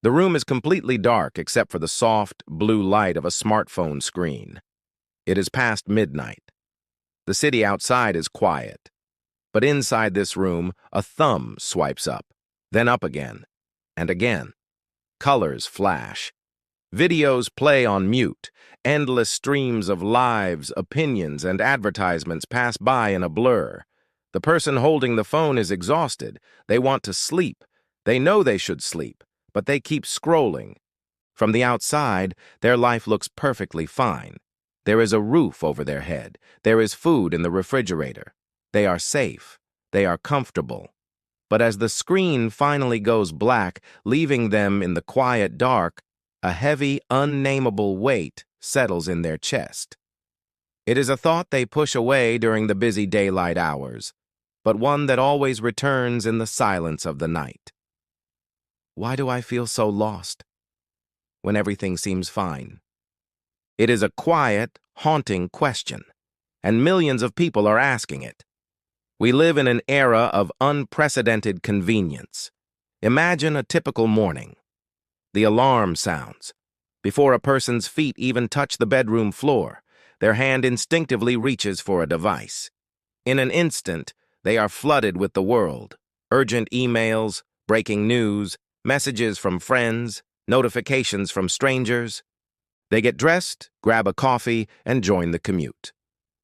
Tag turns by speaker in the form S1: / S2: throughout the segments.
S1: The room is completely dark except for the soft, blue light of a smartphone screen. It is past midnight. The city outside is quiet. But inside this room, a thumb swipes up, then up again, and again. Colors flash. Videos play on mute. Endless streams of lives, opinions, and advertisements pass by in a blur. The person holding the phone is exhausted. They want to sleep. They know they should sleep, but they keep scrolling. From the outside, their life looks perfectly fine. There is a roof over their head. There is food in the refrigerator. They are safe. They are comfortable. But as the screen finally goes black, leaving them in the quiet dark, a heavy, unnameable weight settles in their chest. It is a thought they push away during the busy daylight hours, but one that always returns in the silence of the night. Why do I feel so lost when everything seems fine? It is a quiet, haunting question, and millions of people are asking it. We live in an era of unprecedented convenience. Imagine a typical morning. The alarm sounds. Before a person's feet even touch the bedroom floor, their hand instinctively reaches for a device. In an instant, they are flooded with the world. Urgent emails, breaking news, messages from friends, notifications from strangers. They get dressed, grab a coffee, and join the commute.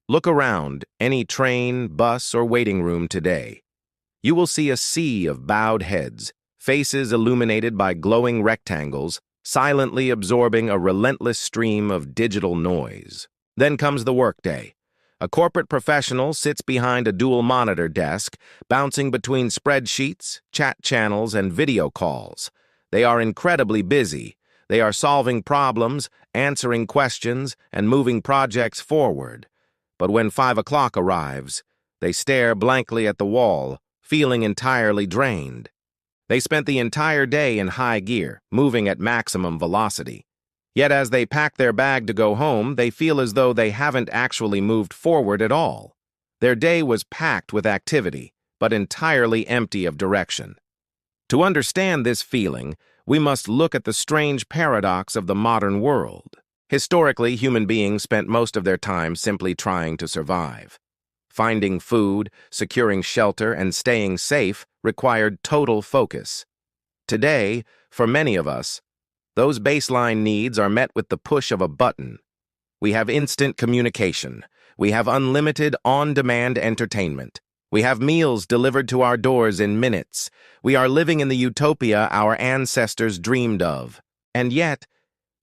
S1: Look around any train, bus, or waiting room today. You will see a sea of bowed heads, faces illuminated by glowing rectangles, silently absorbing a relentless stream of digital noise. Then comes the workday. A corporate professional sits behind a dual-monitor desk, bouncing between spreadsheets, chat channels, and video calls. They are incredibly busy. They are solving problems, answering questions, and moving projects forward. But when 5 o'clock arrives, they stare blankly at the wall, feeling entirely drained. They spent the entire day in high gear, moving at maximum velocity. Yet as they pack their bag to go home, they feel as though they haven't actually moved forward at all. Their day was packed with activity, but entirely empty of direction. To understand this feeling, we must look at the strange paradox of the modern world. Historically, human beings spent most of their time simply trying to survive. Finding food, securing shelter, and staying safe required total focus. Today, for many of us, those baseline needs are met with the push of a button. We have instant communication. We have unlimited on-demand entertainment. We have meals delivered to our doors in minutes. We are living in the utopia our ancestors dreamed of. And yet,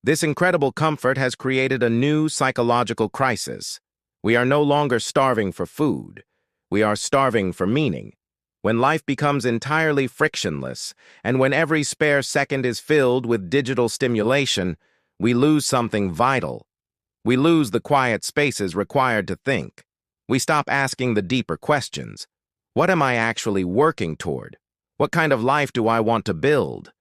S1: this incredible comfort has created a new psychological crisis. We are no longer starving for food. We are starving for meaning. When life becomes entirely frictionless, and when every spare second is filled with digital stimulation, we lose something vital. We lose the quiet spaces required to think. We stop asking the deeper questions. What am I actually working toward? What kind of life do I want to build?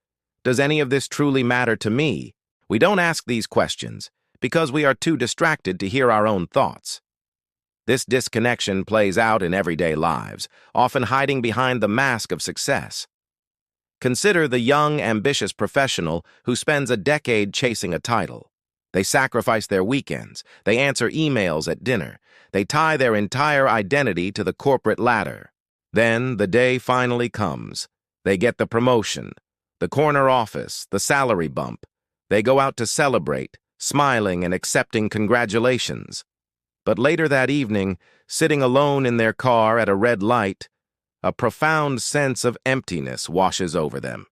S1: Does any of this truly matter to me? We don't ask these questions because we are too distracted to hear our own thoughts. This disconnection plays out in everyday lives, often hiding behind the mask of success. Consider the young, ambitious professional who spends a decade chasing a title. They sacrifice their weekends. They answer emails at dinner. They tie their entire identity to the corporate ladder. Then the day finally comes. They get the promotion, the corner office, the salary bump. They go out to celebrate, smiling and accepting congratulations. But later that evening, sitting alone in their car at a red light, a profound sense of emptiness washes over them.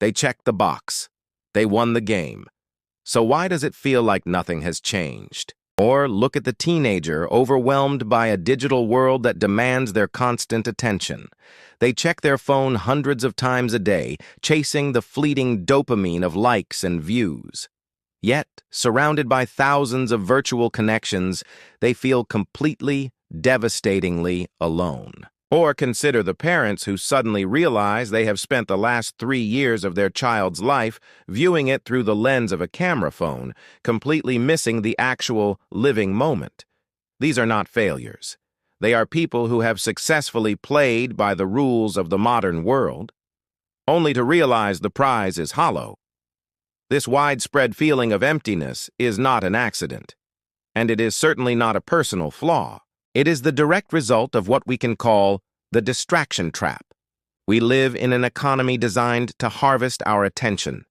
S1: They check the box. They won the game. So why does it feel like nothing has changed? Or look at the teenager overwhelmed by a digital world that demands their constant attention. They check their phone hundreds of times a day, chasing the fleeting dopamine of likes and views. Yet, surrounded by thousands of virtual connections, they feel completely, devastatingly alone. Or consider the parents who suddenly realize they have spent the last 3 years of their child's life viewing it through the lens of a camera phone, completely missing the actual living moment. These are not failures. They are people who have successfully played by the rules of the modern world, only to realize the prize is hollow. This widespread feeling of emptiness is not an accident, and it is certainly not a personal flaw. It is the direct result of what we can call the distraction trap. We live in an economy designed to harvest our attention.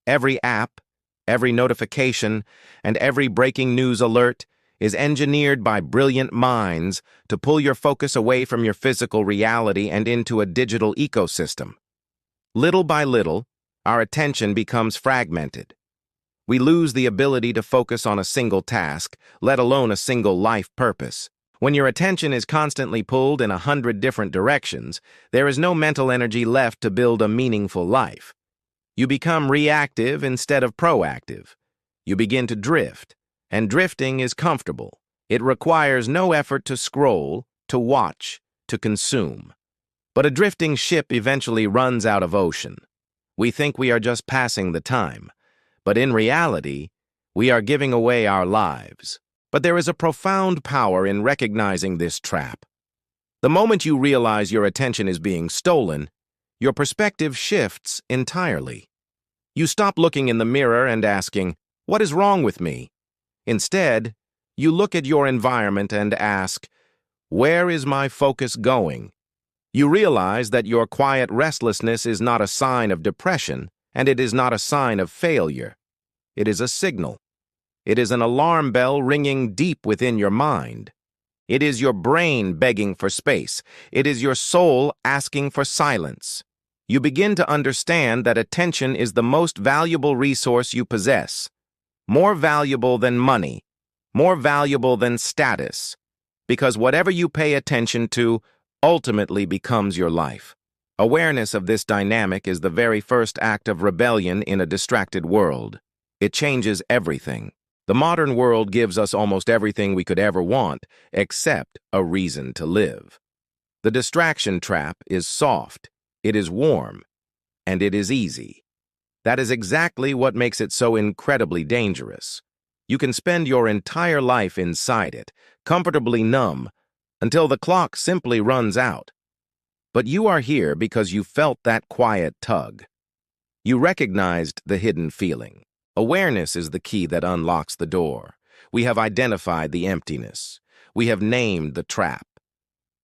S1: Every app, every notification, and every breaking news alert is engineered by brilliant minds to pull your focus away from your physical reality and into a digital ecosystem. Little by little, our attention becomes fragmented. We lose the ability to focus on a single task, let alone a single life purpose. When your attention is constantly pulled in 100 different directions, there is no mental energy left to build a meaningful life. You become reactive instead of proactive. You begin to drift, and drifting is comfortable. It requires no effort to scroll, to watch, to consume. But a drifting ship eventually runs out of ocean. We think we are just passing the time, but in reality, we are giving away our lives. But there is a profound power in recognizing this trap. The moment you realize your attention is being stolen, your perspective shifts entirely. You stop looking in the mirror and asking, "What is wrong with me?" Instead, you look at your environment and ask, "Where is my focus going?" You realize that your quiet restlessness is not a sign of depression, and it is not a sign of failure. It is a signal. It is an alarm bell ringing deep within your mind. It is your brain begging for space. It is your soul asking for silence. You begin to understand that attention is the most valuable resource you possess. More valuable than money. More valuable than status. Because whatever you pay attention to ultimately becomes your life. Awareness of this dynamic is the very first act of rebellion in a distracted world. It changes everything. The modern world gives us almost everything we could ever want, except a reason to live. The distraction trap is soft, it is warm, and it is easy. That is exactly what makes it so incredibly dangerous. You can spend your entire life inside it, comfortably numb, until the clock simply runs out. But you are here because you felt that quiet tug. You recognized the hidden feeling. Awareness is the key that unlocks the door. We have identified the emptiness. We have named the trap.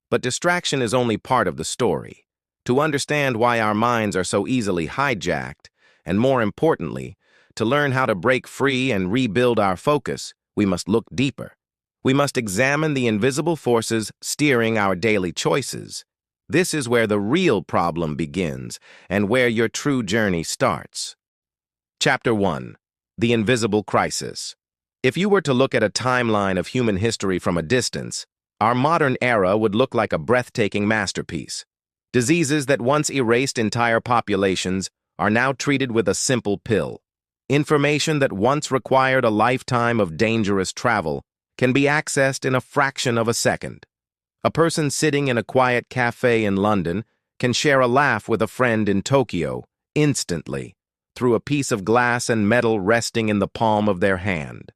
S1: But distraction is only part of the story. To understand why our minds are so easily hijacked, and more importantly, to learn how to break free and rebuild our focus, we must look deeper. We must examine the invisible forces steering our daily choices. This is where the real problem begins and where your true journey starts. Chapter 1. The Invisible Crisis. If you were to look at a timeline of human history from a distance, our modern era would look like a breathtaking masterpiece. Diseases that once erased entire populations are now treated with a simple pill. Information that once required a lifetime of dangerous travel can be accessed in a fraction of a second. A person sitting in a quiet cafe in London can share a laugh with a friend in Tokyo instantly, through a piece of glass and metal resting in the palm of their hand.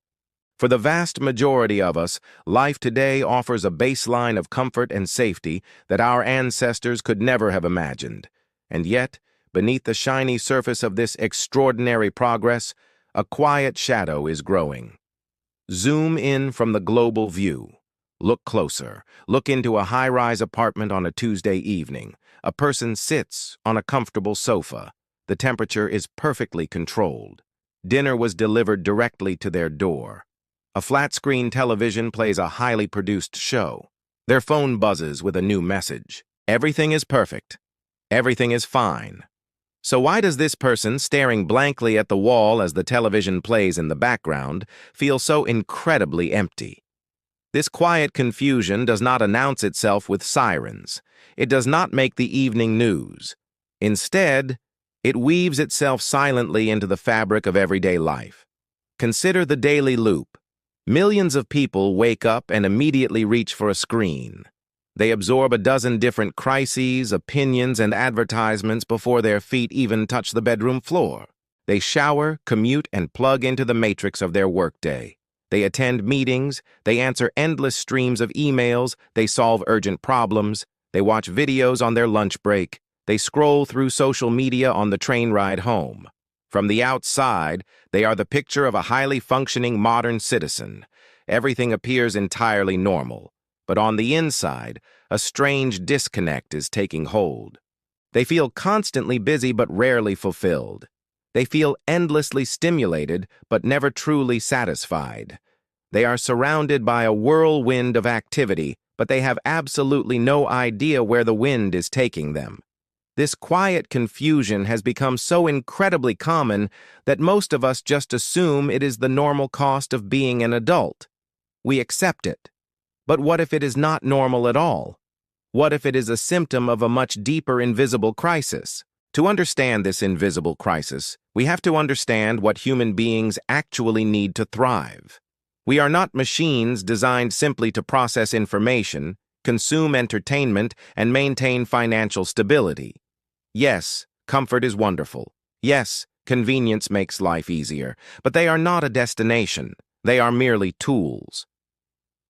S1: For the vast majority of us, life today offers a baseline of comfort and safety that our ancestors could never have imagined. And yet, beneath the shiny surface of this extraordinary progress, a quiet shadow is growing. Zoom in from the global view. Look closer. Look into a high-rise apartment on a Tuesday evening. A person sits on a comfortable sofa. The temperature is perfectly controlled. Dinner was delivered directly to their door. A flat-screen television plays a highly produced show. Their phone buzzes with a new message. Everything is perfect. Everything is fine. So why does this person, staring blankly at the wall as the television plays in the background, feel so incredibly empty? This quiet confusion does not announce itself with sirens. It does not make the evening news. Instead, it weaves itself silently into the fabric of everyday life. Consider the daily loop. Millions of people wake up and immediately reach for a screen. They absorb a dozen different crises, opinions, and advertisements before their feet even touch the bedroom floor. They shower, commute, and plug into the matrix of their workday. They attend meetings, they answer endless streams of emails, they solve urgent problems, they watch videos on their lunch break, they scroll through social media on the train ride home. From the outside, they are the picture of a highly functioning modern citizen. Everything appears entirely normal. But on the inside, a strange disconnect is taking hold. They feel constantly busy but rarely fulfilled. They feel endlessly stimulated but never truly satisfied. They are surrounded by a whirlwind of activity, but they have absolutely no idea where the wind is taking them. This quiet confusion has become so incredibly common that most of us just assume it is the normal cost of being an adult. We accept it. But what if it is not normal at all? What if it is a symptom of a much deeper invisible crisis? To understand this invisible crisis, we have to understand what human beings actually need to thrive. We are not machines designed simply to process information, consume entertainment, and maintain financial stability. Yes, comfort is wonderful. Yes, convenience makes life easier, but they are not a destination. They are merely tools.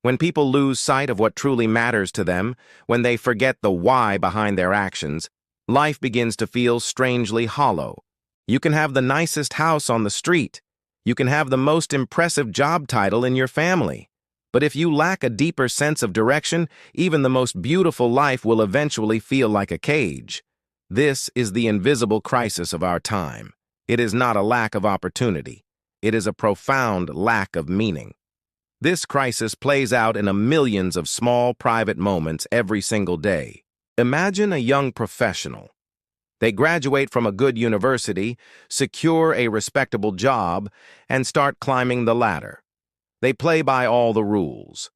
S1: When people lose sight of what truly matters to them, when they forget the why behind their actions, life begins to feel strangely hollow. You can have the nicest house on the street. You can have the most impressive job title in your family. But if you lack a deeper sense of direction, even the most beautiful life will eventually feel like a cage. This is the invisible crisis of our time. It is not a lack of opportunity. It is a profound lack of meaning. This crisis plays out in millions of small, private moments every single day. Imagine a young professional. They graduate from a good university, secure a respectable job, and start climbing the ladder. They play by all the rules.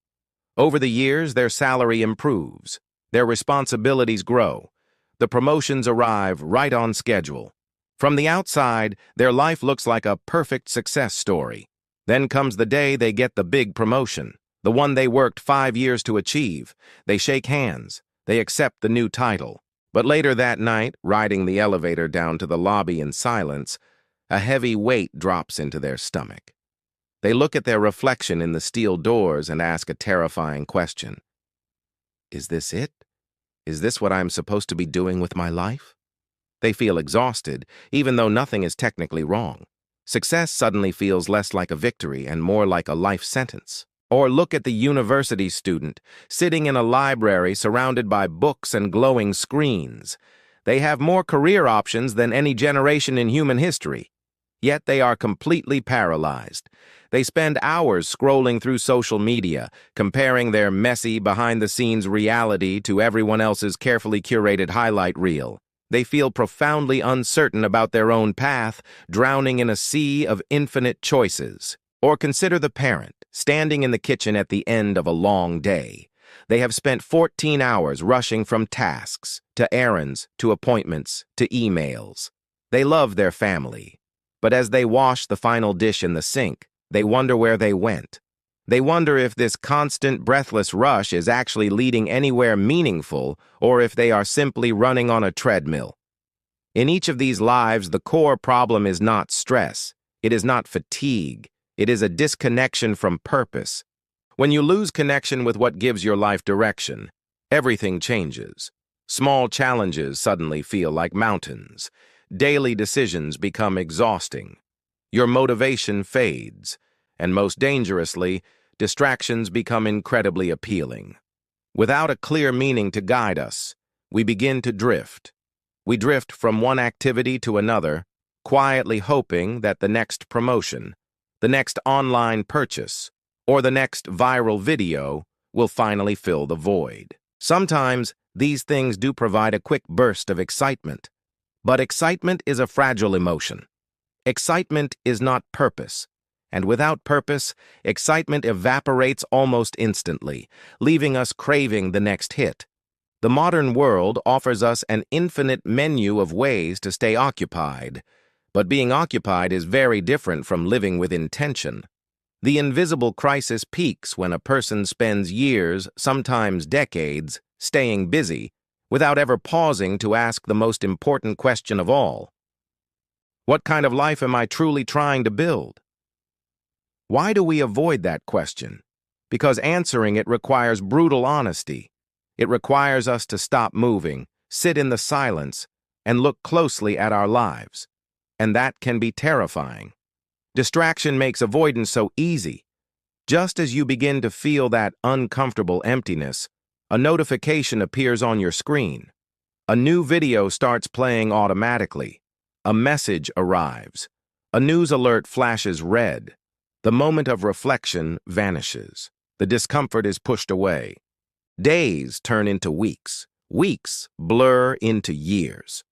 S1: Over the years, their salary improves. Their responsibilities grow. The promotions arrive right on schedule. From the outside, their life looks like a perfect success story. Then comes the day they get the big promotion, the one they worked 5 years to achieve. They shake hands. They accept the new title. But later that night, riding the elevator down to the lobby in silence, a heavy weight drops into their stomach. They look at their reflection in the steel doors and ask a terrifying question. Is this it? Is this what I'm supposed to be doing with my life? They feel exhausted, even though nothing is technically wrong. Success suddenly feels less like a victory and more like a life sentence. Or look at the university student, sitting in a library surrounded by books and glowing screens. They have more career options than any generation in human history. Yet they are completely paralyzed. They spend hours scrolling through social media, comparing their messy, behind-the-scenes reality to everyone else's carefully curated highlight reel. They feel profoundly uncertain about their own path, drowning in a sea of infinite choices. Or consider the parent, standing in the kitchen at the end of a long day. They have spent 14 hours rushing from tasks, to errands, to appointments, to emails. They love their family. But as they wash the final dish in the sink, they wonder where they went. They wonder if this constant, breathless rush is actually leading anywhere meaningful or if they are simply running on a treadmill. In each of these lives, the core problem is not stress. It is not fatigue. It is a disconnection from purpose. When you lose connection with what gives your life direction, everything changes. Small challenges suddenly feel like mountains. Daily decisions become exhausting. Your motivation fades. And most dangerously, distractions become incredibly appealing. Without a clear meaning to guide us, we begin to drift. We drift from one activity to another, quietly hoping that the next promotion, the next online purchase, or the next viral video will finally fill the void. Sometimes, these things do provide a quick burst of excitement. But excitement is a fragile emotion. Excitement is not purpose. And without purpose, excitement evaporates almost instantly, leaving us craving the next hit. The modern world offers us an infinite menu of ways to stay occupied. But being occupied is very different from living with intention. The invisible crisis peaks when a person spends years, sometimes decades, staying busy, without ever pausing to ask the most important question of all. What kind of life am I truly trying to build? Why do we avoid that question? Because answering it requires brutal honesty. It requires us to stop moving, sit in the silence, and look closely at our lives. and that can be terrifying. Distraction makes avoidance so easy. Just as you begin to feel that uncomfortable emptiness, a notification appears on your screen. A new video starts playing automatically. A message arrives. A news alert flashes red. The moment of reflection vanishes. The discomfort is pushed away. Days turn into weeks. Weeks blur into years.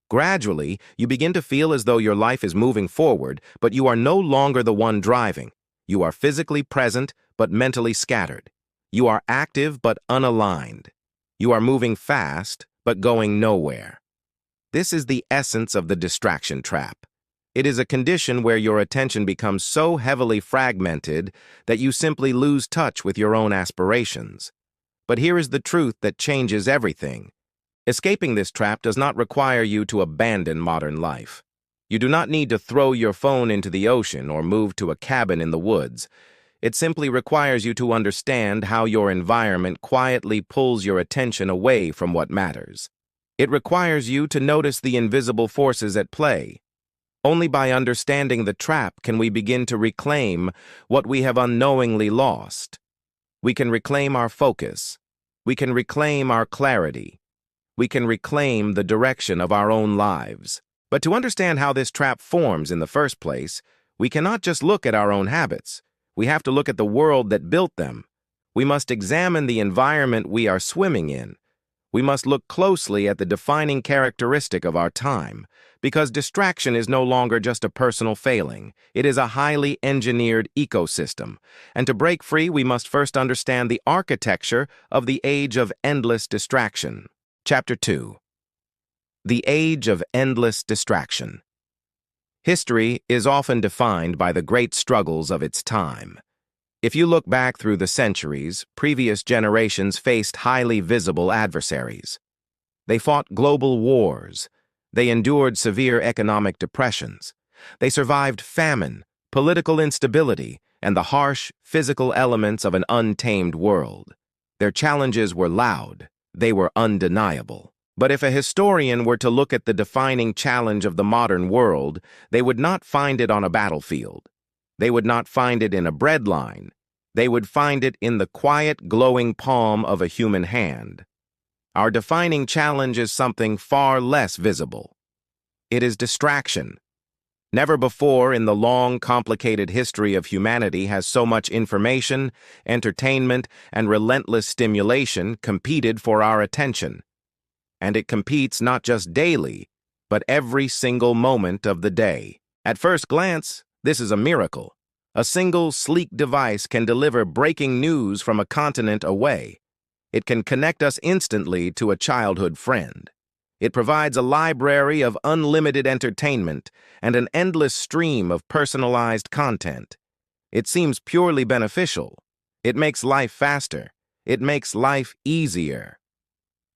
S1: Gradually, you begin to feel as though your life is moving forward, but you are no longer the one driving. You are physically present, but mentally scattered. You are active, but unaligned. You are moving fast, but going nowhere. This is the essence of the distraction trap. It is a condition where your attention becomes so heavily fragmented that you simply lose touch with your own aspirations. But here is the truth that changes everything. Escaping this trap does not require you to abandon modern life. You do not need to throw your phone into the ocean or move to a cabin in the woods. It simply requires you to understand how your environment quietly pulls your attention away from what matters. It requires you to notice the invisible forces at play. Only by understanding the trap can we begin to reclaim what we have unknowingly lost. We can reclaim our focus. We can reclaim our clarity. We can reclaim the direction of our own lives. But to understand how this trap forms in the first place, we cannot just look at our own habits. We have to look at the world that built them. We must examine the environment we are swimming in. We must look closely at the defining characteristic of our time, because distraction is no longer just a personal failing. It is a highly engineered ecosystem. And to break free, we must first understand the architecture of the age of endless distraction. Chapter 2. The Age of Endless Distraction. History is often defined by the great struggles of its time. If you look back through the centuries, previous generations faced highly visible adversaries. They fought global wars. They endured severe economic depressions. They survived famine, political instability, and the harsh, physical elements of an untamed world. Their challenges were loud. They were undeniable. But if a historian were to look at the defining challenge of the modern world, they would not find it on a battlefield. They would not find it in a breadline. They would find it in the quiet, glowing palm of a human hand. Our defining challenge is something far less visible. It is distraction. Never before in the long, complicated history of humanity has so much information, entertainment, and relentless stimulation competed for our attention. And it competes not just daily, but every single moment of the day. At first glance, this is a miracle. A single, sleek device can deliver breaking news from a continent away. It can connect us instantly to a childhood friend. It provides a library of unlimited entertainment and an endless stream of personalized content. It seems purely beneficial. It makes life faster. It makes life easier.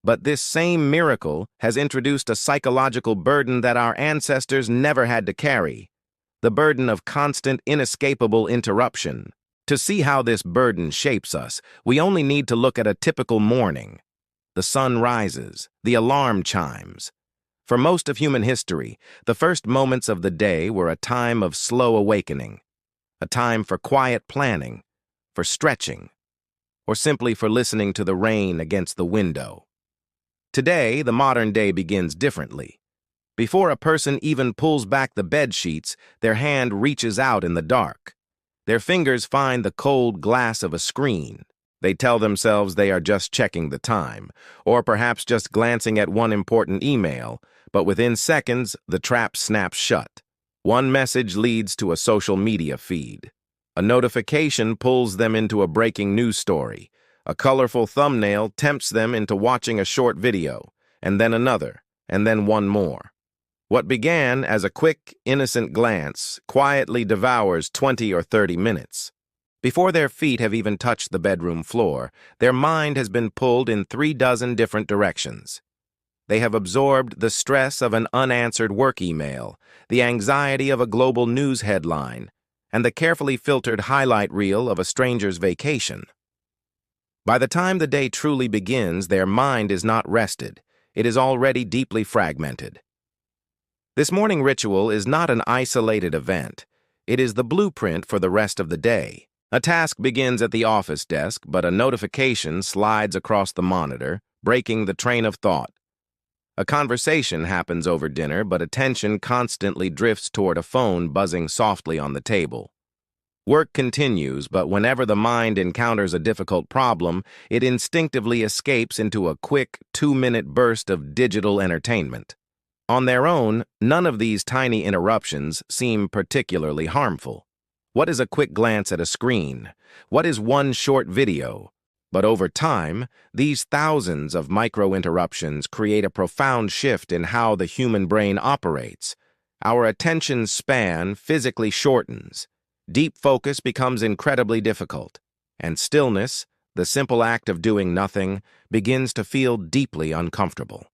S1: But this same miracle has introduced a psychological burden that our ancestors never had to carry. The burden of constant, inescapable interruption. To see how this burden shapes us, we only need to look at a typical morning. The sun rises, the alarm chimes. For most of human history, the first moments of the day were a time of slow awakening, a time for quiet planning, for stretching, or simply for listening to the rain against the window. Today, the modern day begins differently. Before a person even pulls back the bed sheets, their hand reaches out in the dark. Their fingers find the cold glass of a screen. They tell themselves they are just checking the time, or perhaps just glancing at one important email, but within seconds, the trap snaps shut. One message leads to a social media feed. A notification pulls them into a breaking news story. A colorful thumbnail tempts them into watching a short video, and then another, and then one more. What began as a quick, innocent glance quietly devours 20 or 30 minutes. Before their feet have even touched the bedroom floor, their mind has been pulled in 36 different directions. They have absorbed the stress of an unanswered work email, the anxiety of a global news headline, and the carefully filtered highlight reel of a stranger's vacation. By the time the day truly begins, their mind is not rested. It is already deeply fragmented. This morning ritual is not an isolated event. It is the blueprint for the rest of the day. A task begins at the office desk, but a notification slides across the monitor, breaking the train of thought. A conversation happens over dinner, but attention constantly drifts toward a phone buzzing softly on the table. Work continues, but whenever the mind encounters a difficult problem, it instinctively escapes into a quick 2-minute burst of digital entertainment. On their own, none of these tiny interruptions seem particularly harmful. What is a quick glance at a screen? What is one short video? But over time, these thousands of micro-interruptions create a profound shift in how the human brain operates. Our attention span physically shortens. Deep focus becomes incredibly difficult, and stillness, the simple act of doing nothing, begins to feel deeply uncomfortable.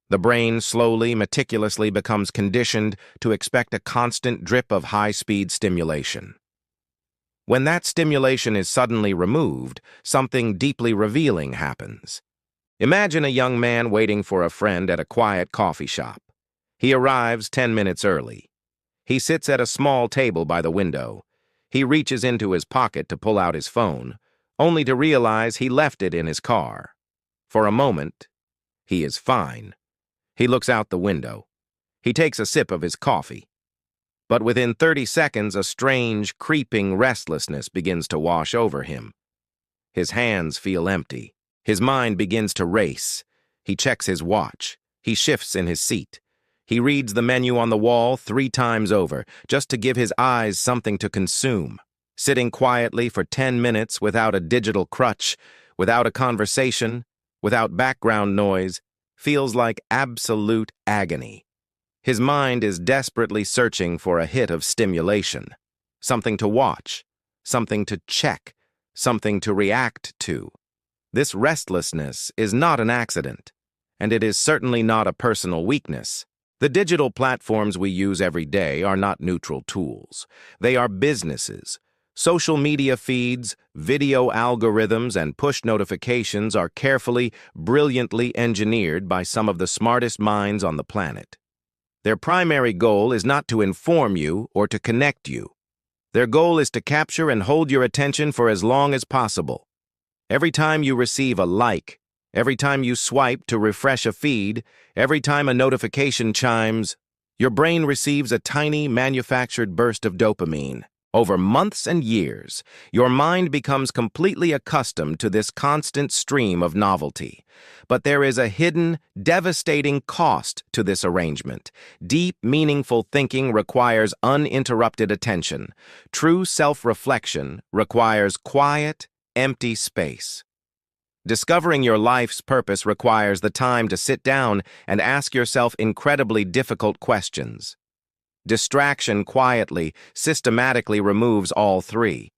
S1: The brain slowly, meticulously becomes conditioned to expect a constant drip of high-speed stimulation. When that stimulation is suddenly removed, something deeply revealing happens. Imagine a young man waiting for a friend at a quiet coffee shop. He arrives 10 minutes early. He sits at a small table by the window. He reaches into his pocket to pull out his phone, only to realize he left it in his car. For a moment, he is fine. He looks out the window. He takes a sip of his coffee. But within 30 seconds, a strange, creeping restlessness begins to wash over him. His hands feel empty. His mind begins to race. He checks his watch. He shifts in his seat. He reads the menu on the wall 3 times over, just to give his eyes something to consume. Sitting quietly for 10 minutes without a digital crutch, without a conversation, without background noise, feels like absolute agony. His mind is desperately searching for a hit of stimulation, something to watch, something to check, something to react to. This restlessness is not an accident, and it is certainly not a personal weakness. The digital platforms we use every day are not neutral tools. They are businesses. Social media feeds, video algorithms, and push notifications are carefully, brilliantly engineered by some of the smartest minds on the planet. Their primary goal is not to inform you or to connect you. Their goal is to capture and hold your attention for as long as possible. Every time you receive a like, every time you swipe to refresh a feed, every time a notification chimes, your brain receives a tiny, manufactured burst of dopamine. Over months and years, your mind becomes completely accustomed to this constant stream of novelty. But there is a hidden, devastating cost to this arrangement. Deep, meaningful thinking requires uninterrupted attention. True self-reflection requires quiet, empty space. Discovering your life's purpose requires the time to sit down and ask yourself incredibly difficult questions. Distraction quietly, systematically removes all 3.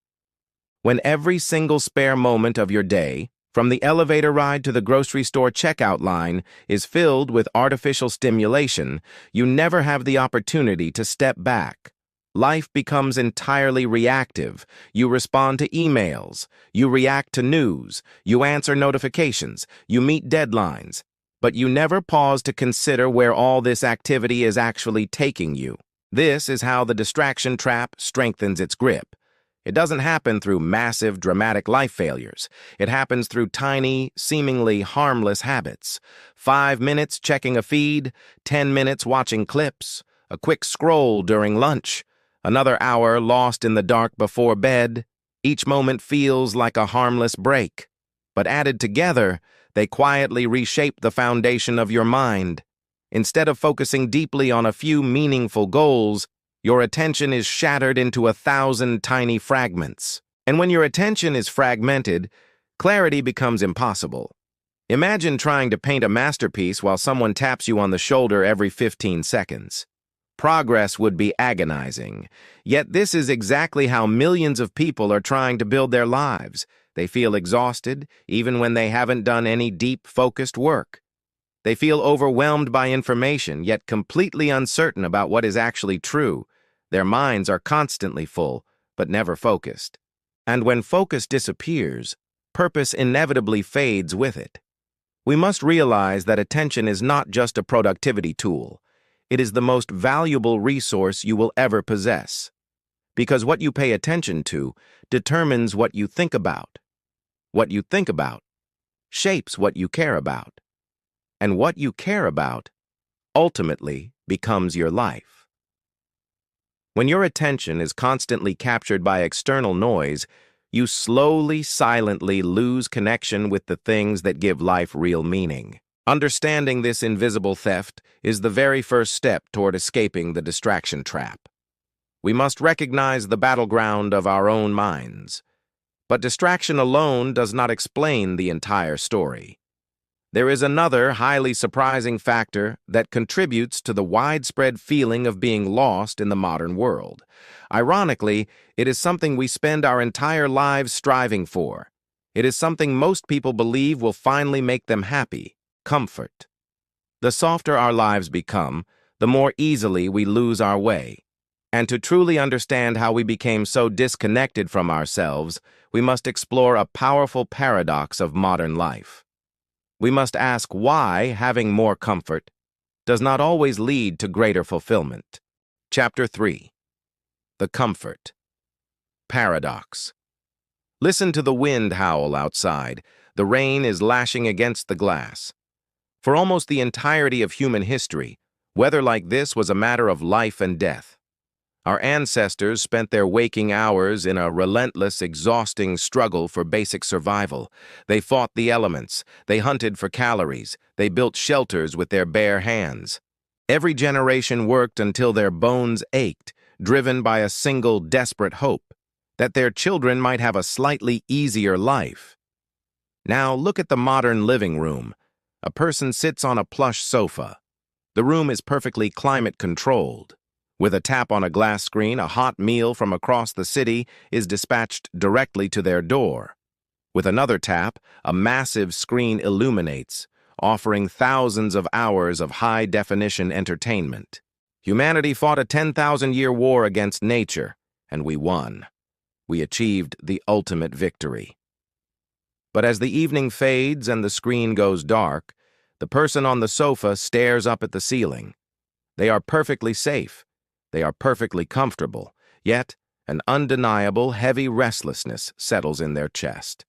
S1: When every single spare moment of your day, from the elevator ride to the grocery store checkout line, is filled with artificial stimulation, you never have the opportunity to step back. Life becomes entirely reactive. You respond to emails, you react to news, you answer notifications, you meet deadlines, but you never pause to consider where all this activity is actually taking you. This is how the distraction trap strengthens its grip. It doesn't happen through massive, dramatic life failures. It happens through tiny, seemingly harmless habits. 5 minutes checking a feed, 10 minutes watching clips, a quick scroll during lunch, another hour lost in the dark before bed. Each moment feels like a harmless break. But added together, they quietly reshape the foundation of your mind. Instead of focusing deeply on a few meaningful goals, your attention is shattered into 1,000 tiny fragments. And when your attention is fragmented, clarity becomes impossible. Imagine trying to paint a masterpiece while someone taps you on the shoulder every 15 seconds. Progress would be agonizing. Yet this is exactly how millions of people are trying to build their lives. They feel exhausted, even when they haven't done any deep, focused work. They feel overwhelmed by information, yet completely uncertain about what is actually true. Their minds are constantly full, but never focused. And when focus disappears, purpose inevitably fades with it. We must realize that attention is not just a productivity tool. It is the most valuable resource you will ever possess, because what you pay attention to determines what you think about. What you think about shapes what you care about, and what you care about ultimately becomes your life. When your attention is constantly captured by external noise, you slowly, silently lose connection with the things that give life real meaning. Understanding this invisible theft is the very first step toward escaping the distraction trap. We must recognize the battleground of our own minds. But distraction alone does not explain the entire story. There is another highly surprising factor that contributes to the widespread feeling of being lost in the modern world. Ironically, it is something we spend our entire lives striving for. It is something most people believe will finally make them happy: comfort. The softer our lives become, the more easily we lose our way. And to truly understand how we became so disconnected from ourselves, we must explore a powerful paradox of modern life. We must ask why having more comfort does not always lead to greater fulfillment. Chapter 3. The Comfort Paradox. Listen to the wind howl outside. The rain is lashing against the glass. For almost the entirety of human history, weather like this was a matter of life and death. Our ancestors spent their waking hours in a relentless, exhausting struggle for basic survival. They fought the elements, they hunted for calories, they built shelters with their bare hands. Every generation worked until their bones ached, driven by a single desperate hope: that their children might have a slightly easier life. Now look at the modern living room. A person sits on a plush sofa. The room is perfectly climate-controlled. With a tap on a glass screen, a hot meal from across the city is dispatched directly to their door. With another tap, a massive screen illuminates, offering thousands of hours of high-definition entertainment. Humanity fought a 10,000-year war against nature, and we won. We achieved the ultimate victory. But as the evening fades and the screen goes dark, the person on the sofa stares up at the ceiling. They are perfectly safe. They are perfectly comfortable, yet an undeniable, heavy restlessness settles in their chest.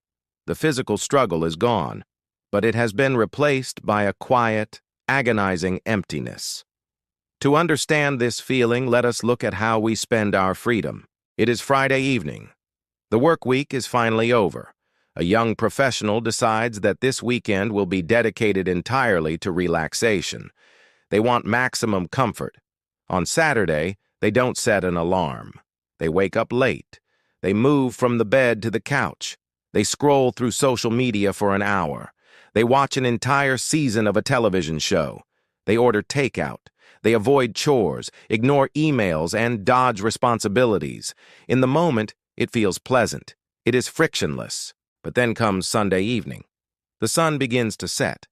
S1: The physical struggle is gone, but it has been replaced by a quiet, agonizing emptiness. To understand this feeling, let us look at how we spend our freedom. It is Friday evening. The work week is finally over. A young professional decides that this weekend will be dedicated entirely to relaxation. They want maximum comfort. On Saturday, they don't set an alarm. They wake up late. They move from the bed to the couch. They scroll through social media for an hour. They watch an entire season of a television show. They order takeout. They avoid chores, ignore emails, and dodge responsibilities. In the moment, it feels pleasant. It is frictionless. But then comes Sunday evening. The sun begins to set.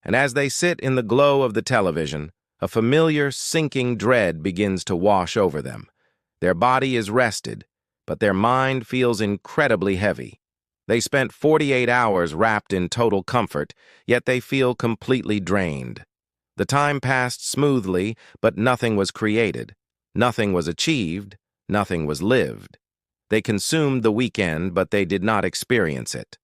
S1: And as they sit in the glow of the television, a familiar, sinking dread begins to wash over them. Their body is rested, but their mind feels incredibly heavy. They spent 48 hours wrapped in total comfort, yet they feel completely drained. The time passed smoothly, but nothing was created. Nothing was achieved. Nothing was lived. They consumed the weekend, but they did not experience it.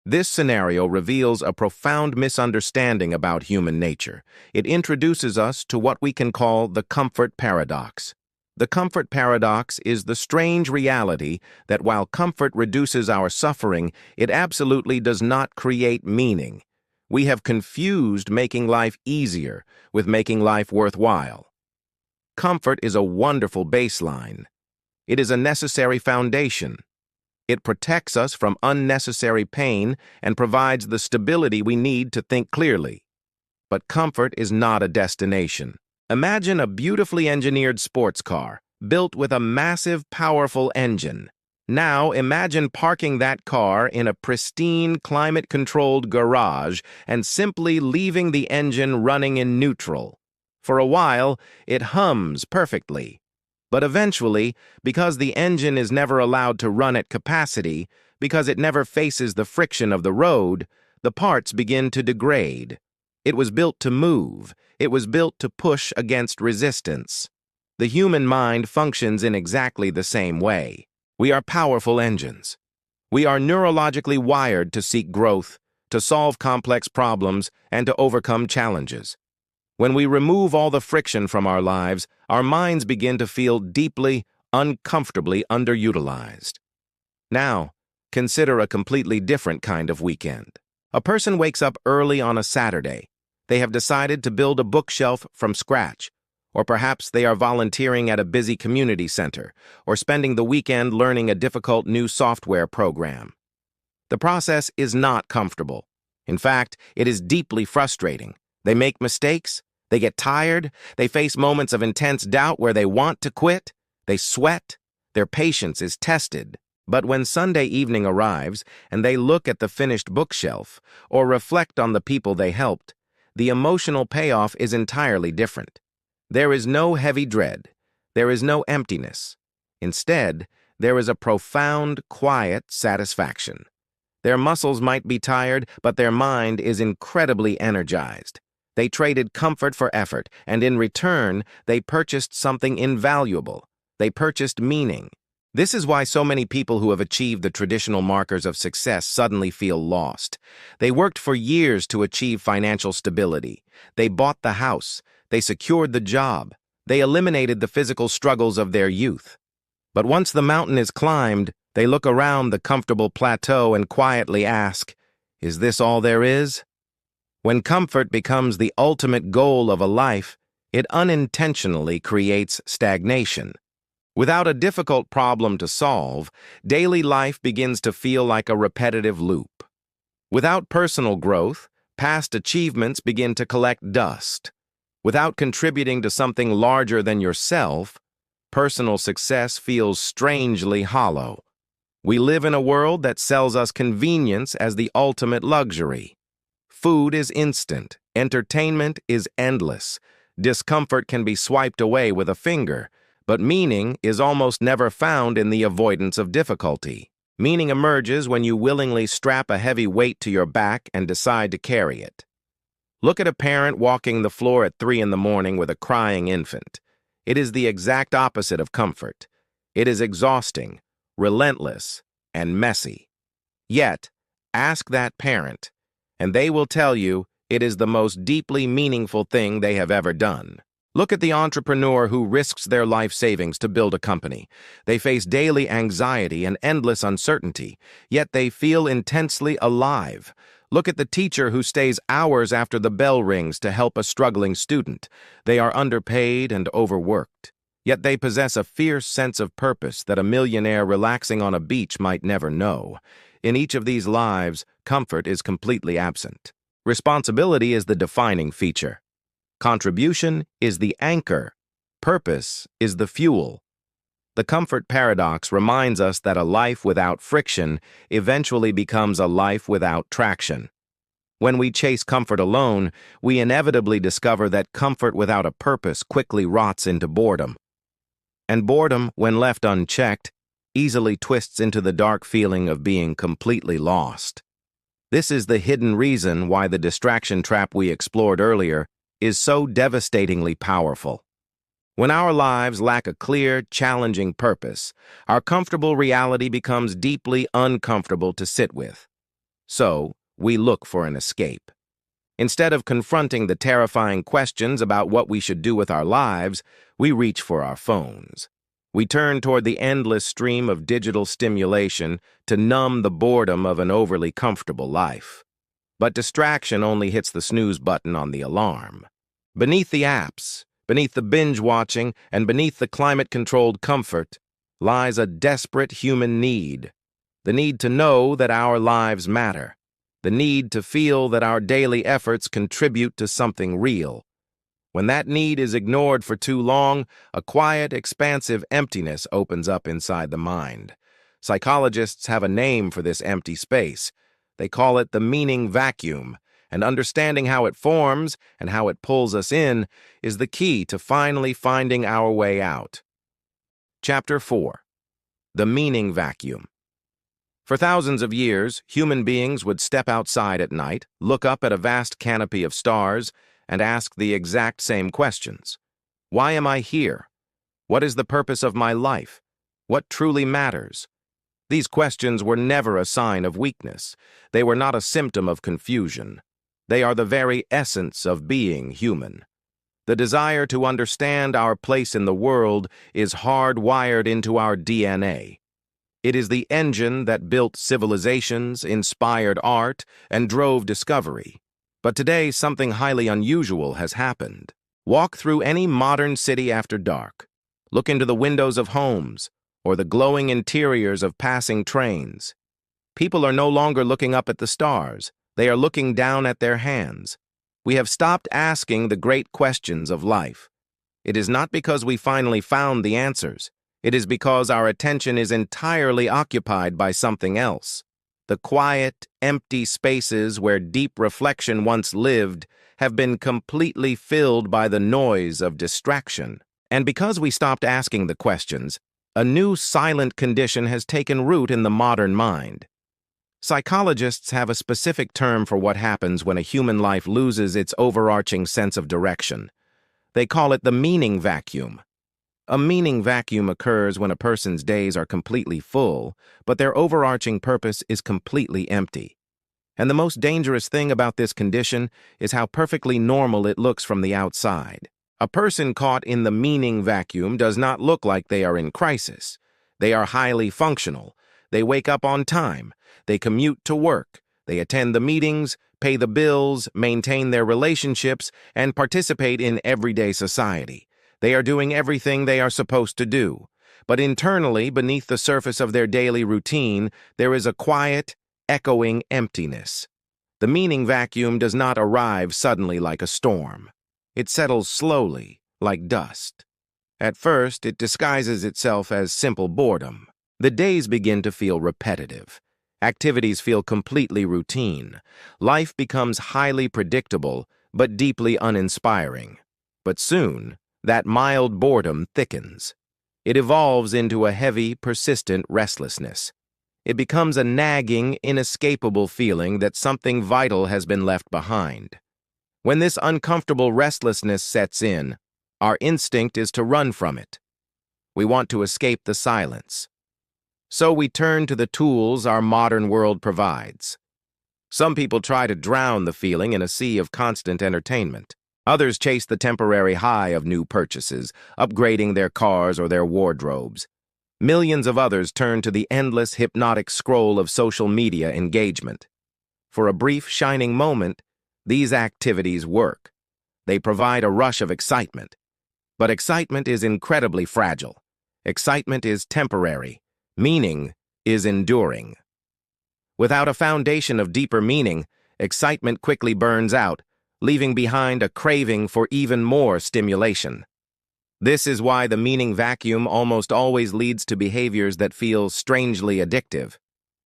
S1: This scenario reveals a profound misunderstanding about human nature. It introduces us to what we can call the comfort paradox. The comfort paradox is the strange reality that while comfort reduces our suffering, it absolutely does not create meaning. We have confused making life easier with making life worthwhile. Comfort is a wonderful baseline. It is a necessary foundation. It protects us from unnecessary pain and provides the stability we need to think clearly. But comfort is not a destination. Imagine a beautifully engineered sports car, built with a massive, powerful engine. Now imagine parking that car in a pristine, climate-controlled garage and simply leaving the engine running in neutral. For a while, it hums perfectly. But eventually, because the engine is never allowed to run at capacity, because it never faces the friction of the road, the parts begin to degrade. It was built to move. It was built to push against resistance. The human mind functions in exactly the same way. We are powerful engines. We are neurologically wired to seek growth, to solve complex problems, and to overcome challenges. When we remove all the friction from our lives, our minds begin to feel deeply, uncomfortably underutilized. Now, consider a completely different kind of weekend. A person wakes up early on a Saturday. They have decided to build a bookshelf from scratch, or perhaps they are volunteering at a busy community center, or spending the weekend learning a difficult new software program. The process is not comfortable. In fact, it is deeply frustrating. They make mistakes, they get tired, they face moments of intense doubt where they want to quit, they sweat, their patience is tested. But when Sunday evening arrives and they look at the finished bookshelf or reflect on the people they helped, the emotional payoff is entirely different. There is no heavy dread. There is no emptiness. Instead, there is a profound, quiet satisfaction. Their muscles might be tired, but their mind is incredibly energized. They traded comfort for effort, and in return, they purchased something invaluable. They purchased meaning. This is why so many people who have achieved the traditional markers of success suddenly feel lost. They worked for years to achieve financial stability. They bought the house. They secured the job. They eliminated the physical struggles of their youth. But once the mountain is climbed, they look around the comfortable plateau and quietly ask, "Is this all there is?" When comfort becomes the ultimate goal of a life, it unintentionally creates stagnation. Without a difficult problem to solve, daily life begins to feel like a repetitive loop. Without personal growth, past achievements begin to collect dust. Without contributing to something larger than yourself, personal success feels strangely hollow. We live in a world that sells us convenience as the ultimate luxury. Food is instant, entertainment is endless, discomfort can be swiped away with a finger, but meaning is almost never found in the avoidance of difficulty. Meaning emerges when you willingly strap a heavy weight to your back and decide to carry it. Look at a parent walking the floor at 3 in the morning with a crying infant. It is the exact opposite of comfort. It is exhausting, relentless, and messy. Yet, ask that parent, and they will tell you it is the most deeply meaningful thing they have ever done. Look at the entrepreneur who risks their life savings to build a company. They face daily anxiety and endless uncertainty, yet they feel intensely alive. Look at the teacher who stays hours after the bell rings to help a struggling student. They are underpaid and overworked, yet they possess a fierce sense of purpose that a millionaire relaxing on a beach might never know. In each of these lives, comfort is completely absent. Responsibility is the defining feature. Contribution is the anchor. Purpose is the fuel. The comfort paradox reminds us that a life without friction eventually becomes a life without traction. When we chase comfort alone, we inevitably discover that comfort without a purpose quickly rots into boredom. And boredom, when left unchecked, easily twists into the dark feeling of being completely lost. This is the hidden reason why the distraction trap we explored earlier is so devastatingly powerful. When our lives lack a clear, challenging purpose, our comfortable reality becomes deeply uncomfortable to sit with. So, we look for an escape. Instead of confronting the terrifying questions about what we should do with our lives, we reach for our phones. We turn toward the endless stream of digital stimulation to numb the boredom of an overly comfortable life. But distraction only hits the snooze button on the alarm. Beneath the apps, beneath the binge-watching, and beneath the climate-controlled comfort, lies a desperate human need. The need to know that our lives matter. The need to feel that our daily efforts contribute to something real. When that need is ignored for too long, a quiet, expansive emptiness opens up inside the mind. Psychologists have a name for this empty space. They call it the meaning vacuum, and understanding how it forms and how it pulls us in is the key to finally finding our way out. Chapter 4. The Meaning Vacuum. For thousands of years, human beings would step outside at night, look up at a vast canopy of stars, and ask the exact same questions. Why am I here? What is the purpose of my life? What truly matters? These questions were never a sign of weakness. They were not a symptom of confusion. They are the very essence of being human. The desire to understand our place in the world is hardwired into our DNA. It is the engine that built civilizations, inspired art, and drove discovery. But today, something highly unusual has happened. Walk through any modern city after dark. Look into the windows of homes, or the glowing interiors of passing trains. People are no longer looking up at the stars. They are looking down at their hands. We have stopped asking the great questions of life. It is not because we finally found the answers. It is because our attention is entirely occupied by something else. The quiet, empty spaces where deep reflection once lived have been completely filled by the noise of distraction. And because we stopped asking the questions, a new silent condition has taken root in the modern mind. Psychologists have a specific term for what happens when a human life loses its overarching sense of direction. They call it the meaning vacuum. A meaning vacuum occurs when a person's days are completely full, but their overarching purpose is completely empty. And the most dangerous thing about this condition is how perfectly normal it looks from the outside. A person caught in the meaning vacuum does not look like they are in crisis. They are highly functional. They wake up on time. They commute to work. They attend the meetings, pay the bills, maintain their relationships, and participate in everyday society. They are doing everything they are supposed to do. But internally, beneath the surface of their daily routine, there is a quiet, echoing emptiness. The meaning vacuum does not arrive suddenly like a storm. It settles slowly, like dust. At first, it disguises itself as simple boredom. The days begin to feel repetitive. Activities feel completely routine. Life becomes highly predictable, but deeply uninspiring. But soon, that mild boredom thickens. It evolves into a heavy, persistent restlessness. It becomes a nagging, inescapable feeling that something vital has been left behind. When this uncomfortable restlessness sets in, our instinct is to run from it. We want to escape the silence. So we turn to the tools our modern world provides. Some people try to drown the feeling in a sea of constant entertainment. Others chase the temporary high of new purchases, upgrading their cars or their wardrobes. Millions of others turn to the endless hypnotic scroll of social media engagement. For a brief, shining moment, these activities work. They provide a rush of excitement. But excitement is incredibly fragile. Excitement is temporary. Meaning is enduring. Without a foundation of deeper meaning, excitement quickly burns out, leaving behind a craving for even more stimulation. This is why the meaning vacuum almost always leads to behaviors that feel strangely addictive.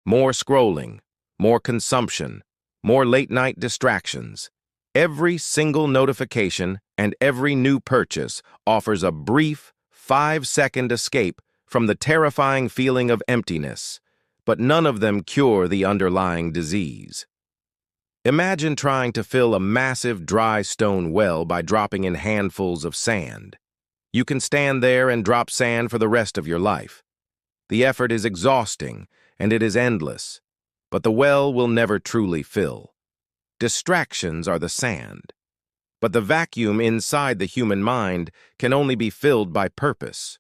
S1: More scrolling, more consumption, more late-night distractions. Every single notification and every new purchase offers a brief, 5-second escape from the terrifying feeling of emptiness, but none of them cure the underlying disease. Imagine trying to fill a massive dry stone well by dropping in handfuls of sand. You can stand there and drop sand for the rest of your life. The effort is exhausting, and it is endless, but the well will never truly fill. Distractions are the sand, but the vacuum inside the human mind can only be filled by purpose.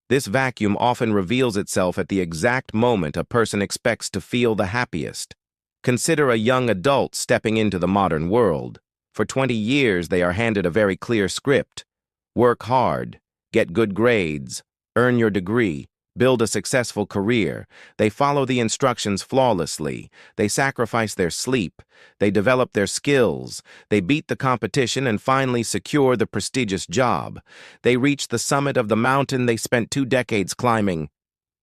S1: This vacuum often reveals itself at the exact moment a person expects to feel the happiest. Consider a young adult stepping into the modern world. For 20 years, they are handed a very clear script. Work hard, get good grades, earn your degree, build a successful career. They follow the instructions flawlessly. They sacrifice their sleep. They develop their skills. They beat the competition and finally secure the prestigious job. They reach the summit of the mountain they spent 2 decades climbing.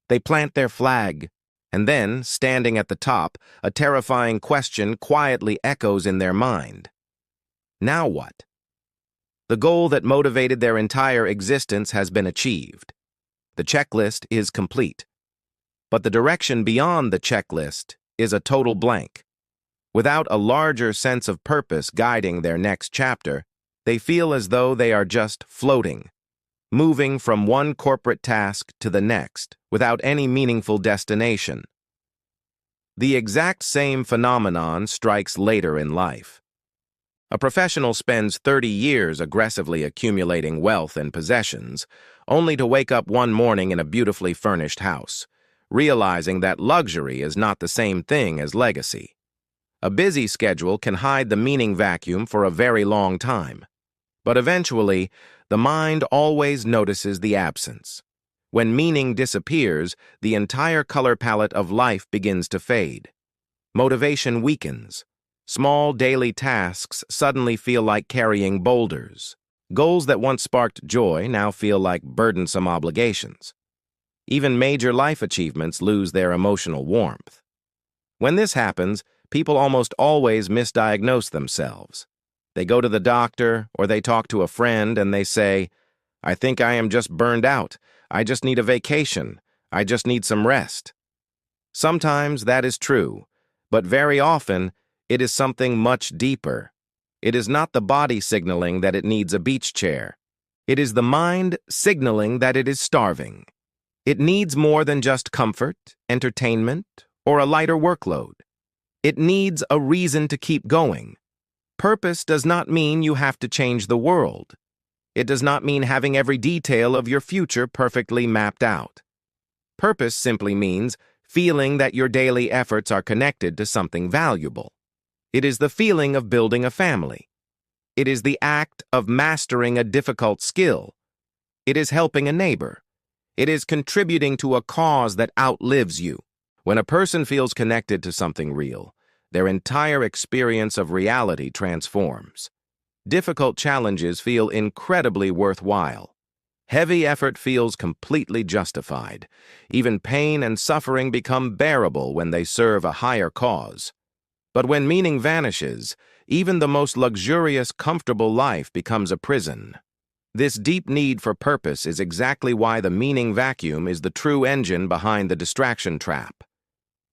S1: They plant their flag. And then, standing at the top, a terrifying question quietly echoes in their mind. Now what? The goal that motivated their entire existence has been achieved. The checklist is complete. But the direction beyond the checklist is a total blank. Without a larger sense of purpose guiding their next chapter, they feel as though they are just floating, moving from one corporate task to the next without any meaningful destination. The exact same phenomenon strikes later in life. A professional spends 30 years aggressively accumulating wealth and possessions, only to wake up one morning in a beautifully furnished house, realizing that luxury is not the same thing as legacy. A busy schedule can hide the meaning vacuum for a very long time, but eventually, the mind always notices the absence. When meaning disappears, the entire color palette of life begins to fade. Motivation weakens. Small daily tasks suddenly feel like carrying boulders. Goals that once sparked joy now feel like burdensome obligations. Even major life achievements lose their emotional warmth. When this happens, people almost always misdiagnose themselves. They go to the doctor or they talk to a friend and they say, "I think I am just burned out. I just need a vacation. I just need some rest." Sometimes that is true, but very often it is something much deeper. It is not the body signaling that it needs a beach chair. It is the mind signaling that it is starving. It needs more than just comfort, entertainment, or a lighter workload. It needs a reason to keep going. Purpose does not mean you have to change the world. It does not mean having every detail of your future perfectly mapped out. Purpose simply means feeling that your daily efforts are connected to something valuable. It is the feeling of building a family. It is the act of mastering a difficult skill. It is helping a neighbor. It is contributing to a cause that outlives you. When a person feels connected to something real, their entire experience of reality transforms. Difficult challenges feel incredibly worthwhile. Heavy effort feels completely justified. Even pain and suffering become bearable when they serve a higher cause. But when meaning vanishes, even the most luxurious, comfortable life becomes a prison. This deep need for purpose is exactly why the meaning vacuum is the true engine behind the distraction trap.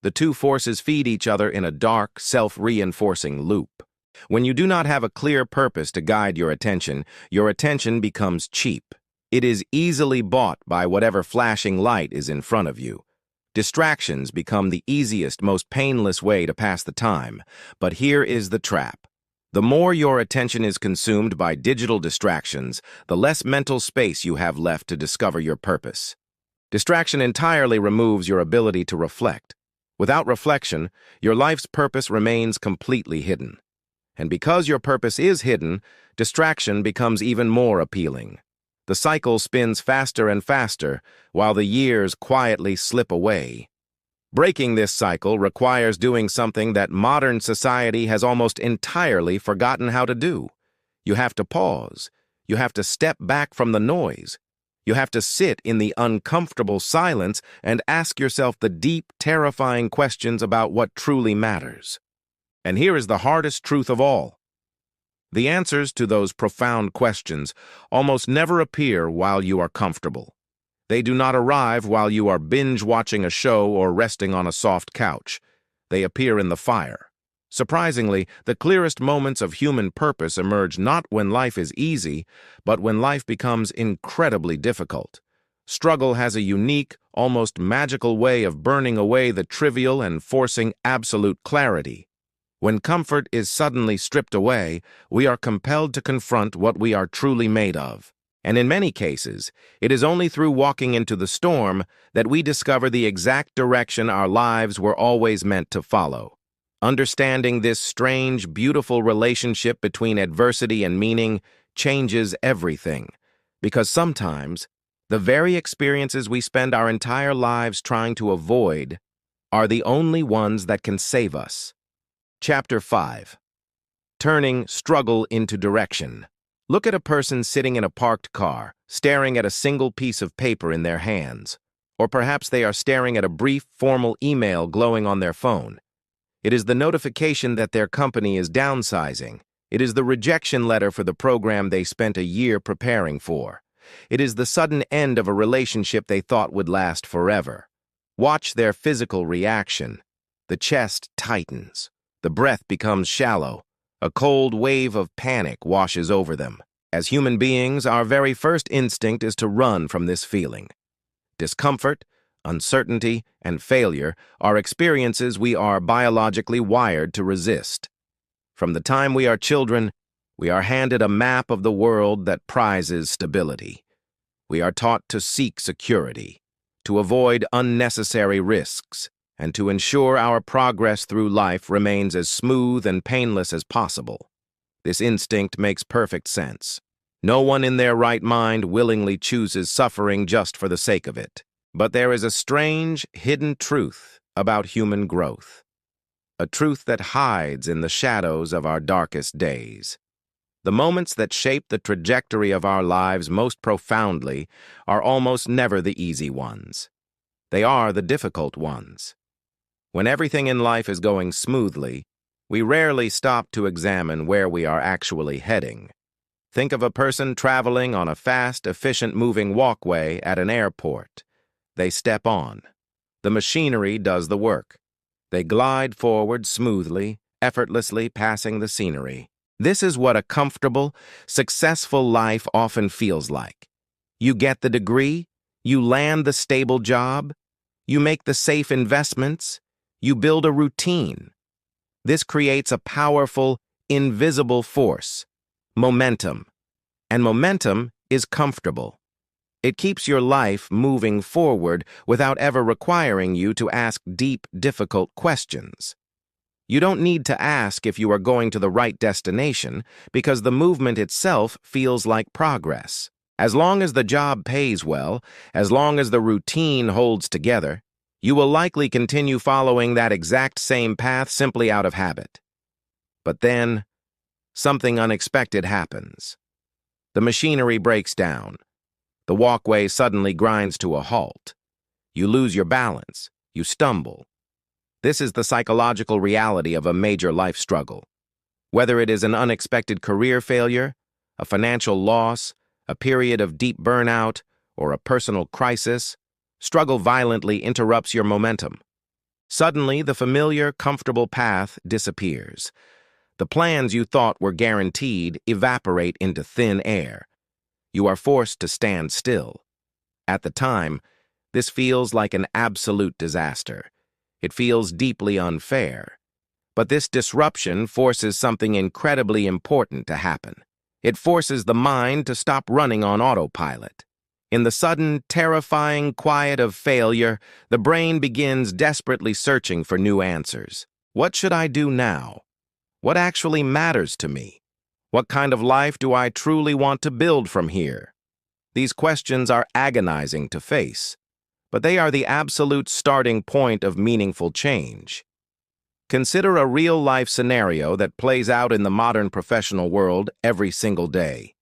S1: The two forces feed each other in a dark, self-reinforcing loop. When you do not have a clear purpose to guide your attention becomes cheap. It is easily bought by whatever flashing light is in front of you. Distractions become the easiest, most painless way to pass the time. But here is the trap. The more your attention is consumed by digital distractions, the less mental space you have left to discover your purpose. Distraction entirely removes your ability to reflect. Without reflection, your life's purpose remains completely hidden. And because your purpose is hidden, distraction becomes even more appealing. The cycle spins faster and faster, while the years quietly slip away. Breaking this cycle requires doing something that modern society has almost entirely forgotten how to do. You have to pause. You have to step back from the noise. You have to sit in the uncomfortable silence and ask yourself the deep, terrifying questions about what truly matters. And here is the hardest truth of all. The answers to those profound questions almost never appear while you are comfortable. They do not arrive while you are binge-watching a show or resting on a soft couch. They appear in the fire. Surprisingly, the clearest moments of human purpose emerge not when life is easy, but when life becomes incredibly difficult. Struggle has a unique, almost magical way of burning away the trivial and forcing absolute clarity. When comfort is suddenly stripped away, we are compelled to confront what we are truly made of. And in many cases, it is only through walking into the storm that we discover the exact direction our lives were always meant to follow. Understanding this strange, beautiful relationship between adversity and meaning changes everything, because sometimes the very experiences we spend our entire lives trying to avoid are the only ones that can save us. Chapter 5. Turning struggle into direction. Look at a person sitting in a parked car, staring at a single piece of paper in their hands. Or perhaps they are staring at a brief, formal email glowing on their phone. It is the notification that their company is downsizing. It is the rejection letter for the program they spent a year preparing for. It is the sudden end of a relationship they thought would last forever. Watch their physical reaction. The chest tightens. The breath becomes shallow. A cold wave of panic washes over them. As human beings, our very first instinct is to run from this feeling. Discomfort, uncertainty, and failure are experiences we are biologically wired to resist. From the time we are children, we are handed a map of the world that prizes stability. We are taught to seek security, to avoid unnecessary risks, and to ensure our progress through life remains as smooth and painless as possible. This instinct makes perfect sense. No one in their right mind willingly chooses suffering just for the sake of it. But there is a strange, hidden truth about human growth. A truth that hides in the shadows of our darkest days. The moments that shape the trajectory of our lives most profoundly are almost never the easy ones. They are the difficult ones. When everything in life is going smoothly, we rarely stop to examine where we are actually heading. Think of a person traveling on a fast, efficient-moving walkway at an airport. They step on. The machinery does the work. They glide forward smoothly, effortlessly passing the scenery. This is what a comfortable, successful life often feels like. You get the degree, you land the stable job, you make the safe investments, you build a routine. This creates a powerful, invisible force, momentum. And momentum is comfortable. It keeps your life moving forward without ever requiring you to ask deep, difficult questions. You don't need to ask if you are going to the right destination because the movement itself feels like progress. As long as the job pays well, as long as the routine holds together, you will likely continue following that exact same path simply out of habit. But then, something unexpected happens. The machinery breaks down. The walkway suddenly grinds to a halt. You lose your balance. You stumble. This is the psychological reality of a major life struggle. Whether it is an unexpected career failure, a financial loss, a period of deep burnout, or a personal crisis, struggle violently interrupts your momentum. Suddenly, the familiar, comfortable path disappears. The plans you thought were guaranteed evaporate into thin air. You are forced to stand still. At the time, this feels like an absolute disaster. It feels deeply unfair. But this disruption forces something incredibly important to happen. It forces the mind to stop running on autopilot. In the sudden, terrifying quiet of failure, the brain begins desperately searching for new answers. What should I do now? What actually matters to me? What kind of life do I truly want to build from here? These questions are agonizing to face, but they are the absolute starting point of meaningful change. Consider a real-life scenario that plays out in the modern professional world every single day.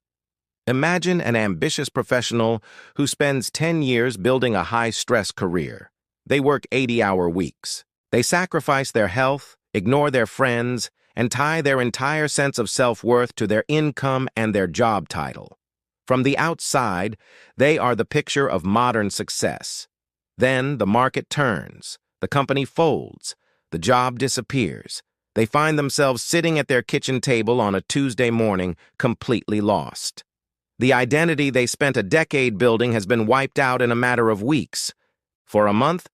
S1: Imagine an ambitious professional who spends 10 years building a high-stress career. They work 80-hour weeks. They sacrifice their health, ignore their friends, and tie their entire sense of self-worth to their income and their job title. From the outside, they are the picture of modern success. Then the market turns, the company folds, the job disappears. They find themselves sitting at their kitchen table on a Tuesday morning, completely lost. The identity they spent a decade building has been wiped out in a matter of weeks. For a month,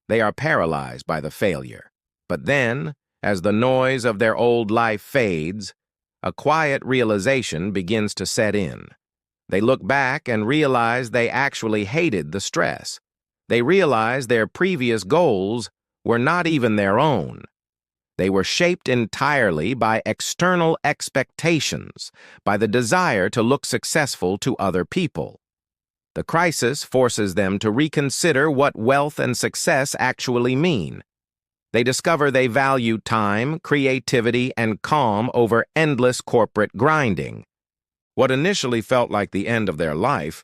S1: they are paralyzed by the failure. But then, as the noise of their old life fades, a quiet realization begins to set in. They look back and realize they actually hated the stress. They realize their previous goals were not even their own. They were shaped entirely by external expectations, by the desire to look successful to other people. The crisis forces them to reconsider what wealth and success actually mean. They discover they value time, creativity, and calm over endless corporate grinding. What initially felt like the end of their life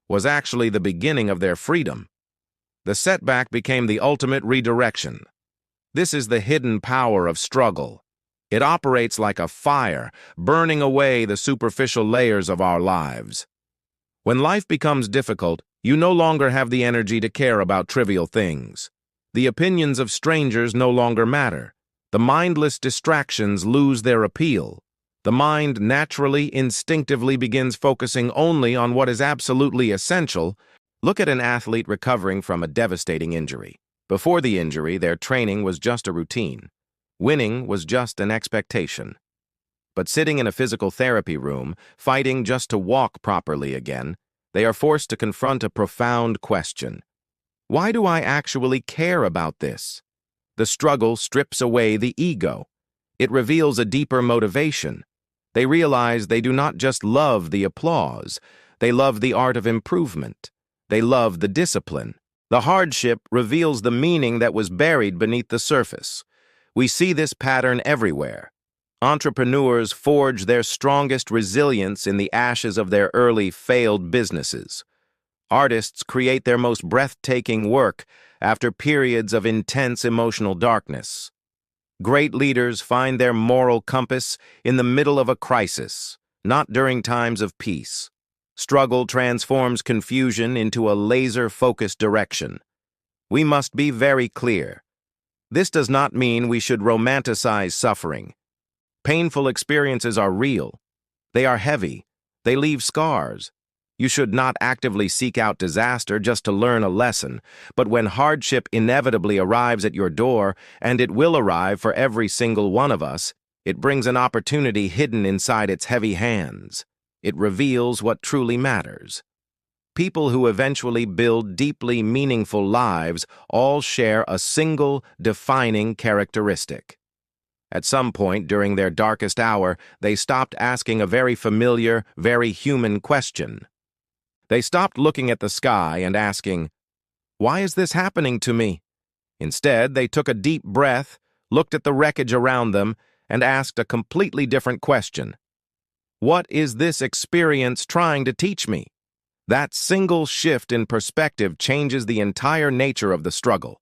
S1: was actually the beginning of their freedom. The setback became the ultimate redirection. This is the hidden power of struggle. It operates like a fire, burning away the superficial layers of our lives. When life becomes difficult, you no longer have the energy to care about trivial things. The opinions of strangers no longer matter. The mindless distractions lose their appeal. The mind naturally, instinctively begins focusing only on what is absolutely essential. Look at an athlete recovering from a devastating injury. Before the injury, their training was just a routine. Winning was just an expectation. But sitting in a physical therapy room, fighting just to walk properly again, they are forced to confront a profound question. Why do I actually care about this? The struggle strips away the ego. It reveals a deeper motivation. They realize they do not just love the applause, they love the art of improvement. They love the discipline. The hardship reveals the meaning that was buried beneath the surface. We see this pattern everywhere. Entrepreneurs forge their strongest resilience in the ashes of their early failed businesses. Artists create their most breathtaking work after periods of intense emotional darkness. Great leaders find their moral compass in the middle of a crisis, not during times of peace. Struggle transforms confusion into a laser-focused direction. We must be very clear. This does not mean we should romanticize suffering. Painful experiences are real. They are heavy. They leave scars. You should not actively seek out disaster just to learn a lesson, but when hardship inevitably arrives at your door, and it will arrive for every single one of us, it brings an opportunity hidden inside its heavy hands. It reveals what truly matters. People who eventually build deeply meaningful lives all share a single defining characteristic. At some point during their darkest hour, they stopped asking a very familiar, very human question. They stopped looking at the sky and asking, "Why is this happening to me?" Instead, they took a deep breath, looked at the wreckage around them, and asked a completely different question. What is this experience trying to teach me? That single shift in perspective changes the entire nature of the struggle.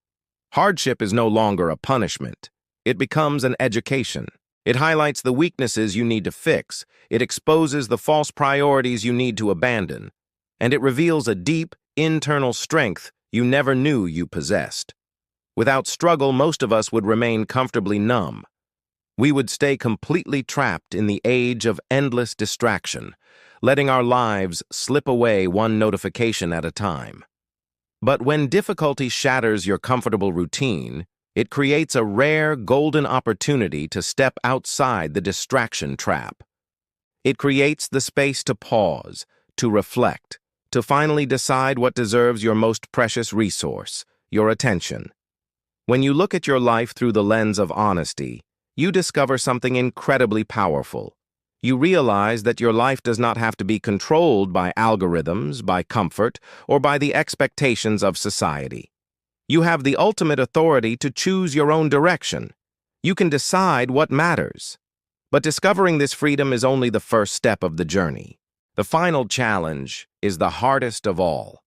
S1: Hardship is no longer a punishment. It becomes an education. It highlights the weaknesses you need to fix. It exposes the false priorities you need to abandon. And it reveals a deep, internal strength you never knew you possessed. Without struggle, most of us would remain comfortably numb. We would stay completely trapped in the age of endless distraction, letting our lives slip away one notification at a time. But when difficulty shatters your comfortable routine, it creates a rare, golden opportunity to step outside the distraction trap. It creates the space to pause, to reflect, to finally decide what deserves your most precious resource, your attention. When you look at your life through the lens of honesty, you discover something incredibly powerful. You realize that your life does not have to be controlled by algorithms, by comfort, or by the expectations of society. You have the ultimate authority to choose your own direction. You can decide what matters. But discovering this freedom is only the first step of the journey. The final challenge is the hardest of all.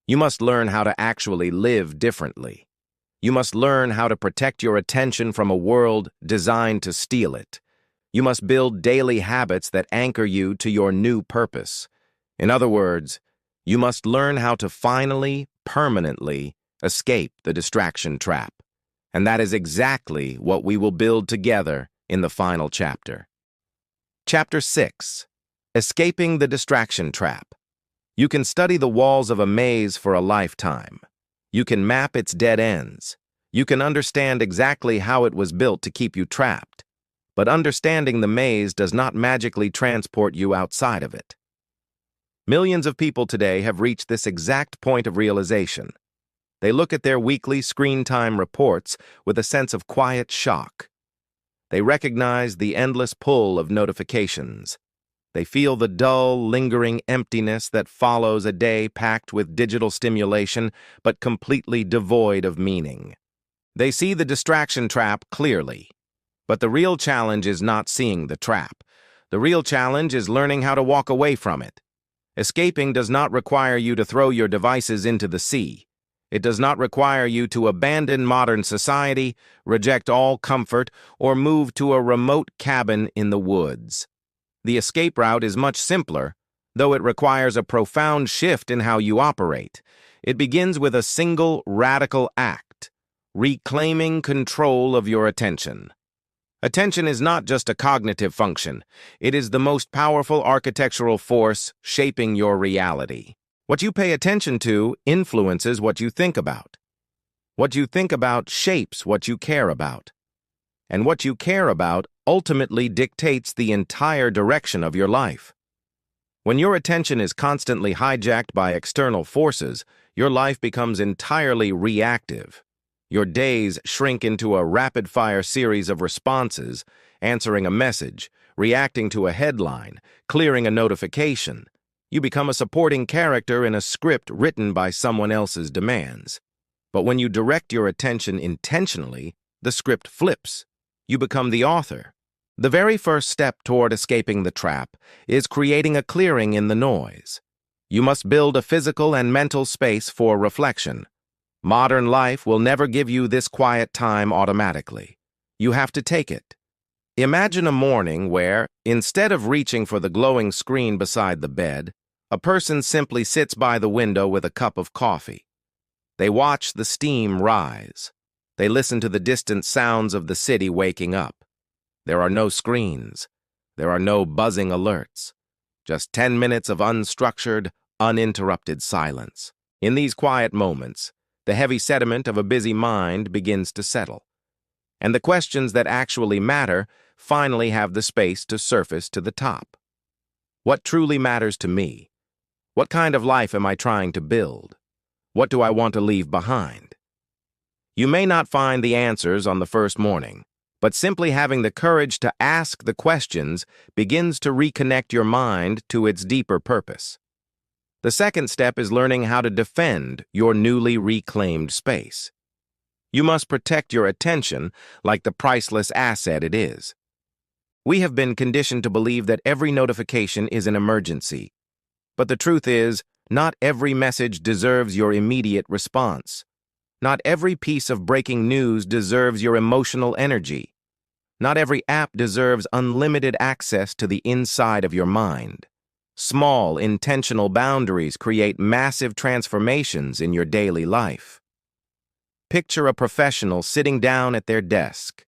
S1: You must learn how to actually live differently. You must learn how to protect your attention from a world designed to steal it. You must build daily habits that anchor you to your new purpose. In other words, you must learn how to finally, permanently escape the distraction trap. And that is exactly what we will build together in the final chapter. Chapter 6. Escaping the Distraction Trap. You can study the walls of a maze for a lifetime. You can map its dead ends. You can understand exactly how it was built to keep you trapped. But understanding the maze does not magically transport you outside of it. Millions of people today have reached this exact point of realization. They look at their weekly screen time reports with a sense of quiet shock. They recognize the endless pull of notifications. They feel the dull, lingering emptiness that follows a day packed with digital stimulation but completely devoid of meaning. They see the distraction trap clearly. But the real challenge is not seeing the trap. The real challenge is learning how to walk away from it. Escaping does not require you to throw your devices into the sea. It does not require you to abandon modern society, reject all comfort, or move to a remote cabin in the woods. The escape route is much simpler, though it requires a profound shift in how you operate. It begins with a single radical act. reclaiming control of your attention. Attention is not just a cognitive function. It is the most powerful architectural force shaping your reality. What you pay attention to influences what you think about. What you think about shapes what you care about. And what you care about ultimately dictates the entire direction of your life. When your attention is constantly hijacked by external forces, your life becomes entirely reactive. Your days shrink into a rapid-fire series of responses, answering a message, reacting to a headline, clearing a notification. You become a supporting character in a script written by someone else's demands. But when you direct your attention intentionally, the script flips. You become the author. The very first step toward escaping the trap is creating a clearing in the noise. You must build a physical and mental space for reflection. Modern life will never give you this quiet time automatically. You have to take it. Imagine a morning where, instead of reaching for the glowing screen beside the bed, a person simply sits by the window with a cup of coffee. They watch the steam rise. They listen to the distant sounds of the city waking up. There are no screens. There are no buzzing alerts. Just 10 minutes of unstructured, uninterrupted silence. In these quiet moments, the heavy sediment of a busy mind begins to settle. And the questions that actually matter finally have the space to surface to the top. What truly matters to me? What kind of life am I trying to build? What do I want to leave behind? You may not find the answers on the first morning, but simply having the courage to ask the questions begins to reconnect your mind to its deeper purpose. The second step is learning how to defend your newly reclaimed space. You must protect your attention like the priceless asset it is. We have been conditioned to believe that every notification is an emergency. But the truth is, not every message deserves your immediate response. Not every piece of breaking news deserves your emotional energy. Not every app deserves unlimited access to the inside of your mind. Small, intentional boundaries create massive transformations in your daily life. Picture a professional sitting down at their desk.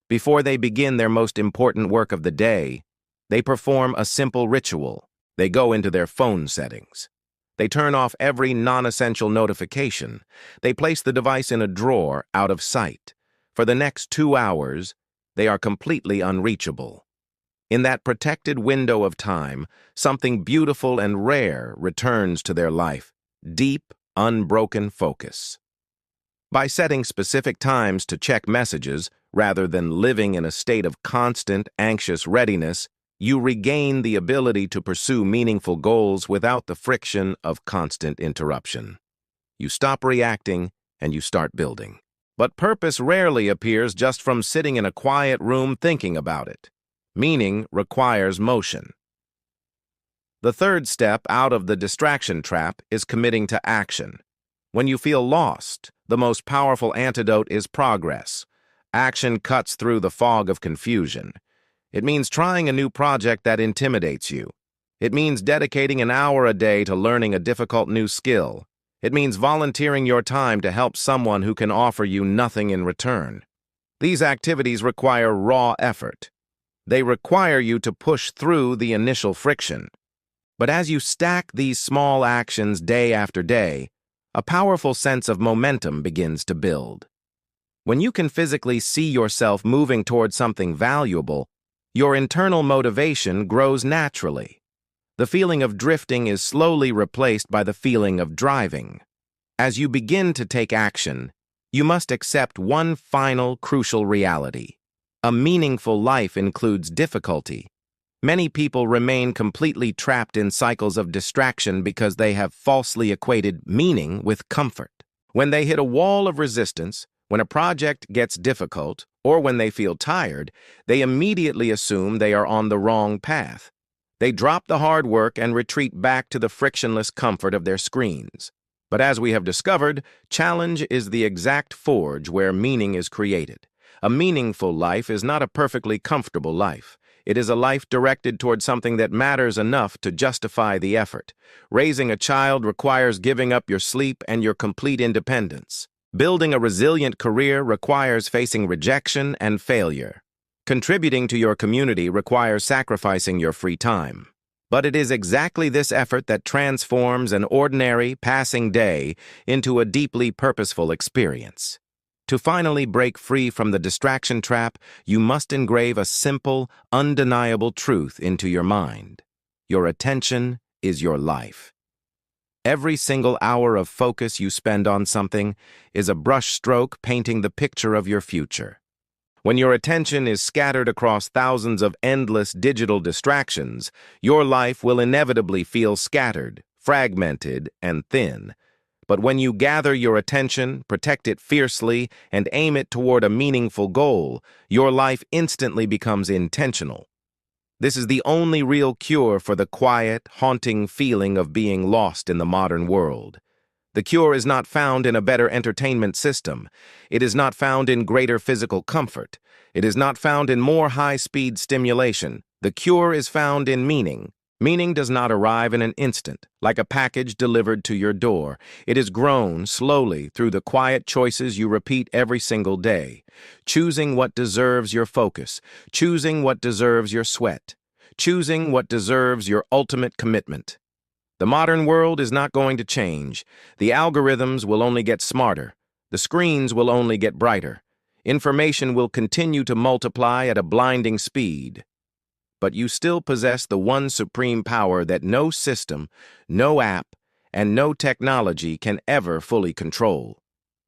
S1: Before they begin their most important work of the day, they perform a simple ritual. They go into their phone settings. They turn off every non-essential notification. They place the device in a drawer out of sight. For the next 2 hours, they are completely unreachable. In that protected window of time, something beautiful and rare returns to their life: deep, unbroken focus. By setting specific times to check messages, rather than living in a state of constant, anxious readiness, you regain the ability to pursue meaningful goals without the friction of constant interruption. You stop reacting and you start building. But purpose rarely appears just from sitting in a quiet room thinking about it. Meaning requires motion. The third step out of the distraction trap is committing to action. When you feel lost, the most powerful antidote is progress. Action cuts through the fog of confusion. It means trying a new project that intimidates you. It means dedicating an hour a day to learning a difficult new skill. It means volunteering your time to help someone who can offer you nothing in return. These activities require raw effort. They require you to push through the initial friction. But as you stack these small actions day after day, a powerful sense of momentum begins to build. When you can physically see yourself moving toward something valuable, your internal motivation grows naturally. The feeling of drifting is slowly replaced by the feeling of driving. As you begin to take action, you must accept one final crucial reality. A meaningful life includes difficulty. Many people remain completely trapped in cycles of distraction because they have falsely equated meaning with comfort. When they hit a wall of resistance, when a project gets difficult, or when they feel tired, they immediately assume they are on the wrong path. They drop the hard work and retreat back to the frictionless comfort of their screens. But as we have discovered, challenge is the exact forge where meaning is created. A meaningful life is not a perfectly comfortable life. It is a life directed toward something that matters enough to justify the effort. Raising a child requires giving up your sleep and your complete independence. Building a resilient career requires facing rejection and failure. Contributing to your community requires sacrificing your free time. But it is exactly this effort that transforms an ordinary, passing day into a deeply purposeful experience. To finally break free from the distraction trap, you must engrave a simple, undeniable truth into your mind. Your attention is your life. Every single hour of focus you spend on something is a brushstroke painting the picture of your future. When your attention is scattered across thousands of endless digital distractions, your life will inevitably feel scattered, fragmented, and thin. But when you gather your attention, protect it fiercely, and aim it toward a meaningful goal, your life instantly becomes intentional. This is the only real cure for the quiet, haunting feeling of being lost in the modern world. The cure is not found in a better entertainment system. It is not found in greater physical comfort. It is not found in more high-speed stimulation. The cure is found in meaning. Meaning does not arrive in an instant, like a package delivered to your door. It is grown slowly through the quiet choices you repeat every single day. Choosing what deserves your focus. Choosing what deserves your sweat. Choosing what deserves your ultimate commitment. The modern world is not going to change. The algorithms will only get smarter. The screens will only get brighter. Information will continue to multiply at a blinding speed. But you still possess the one supreme power that no system, no app, and no technology can ever fully control.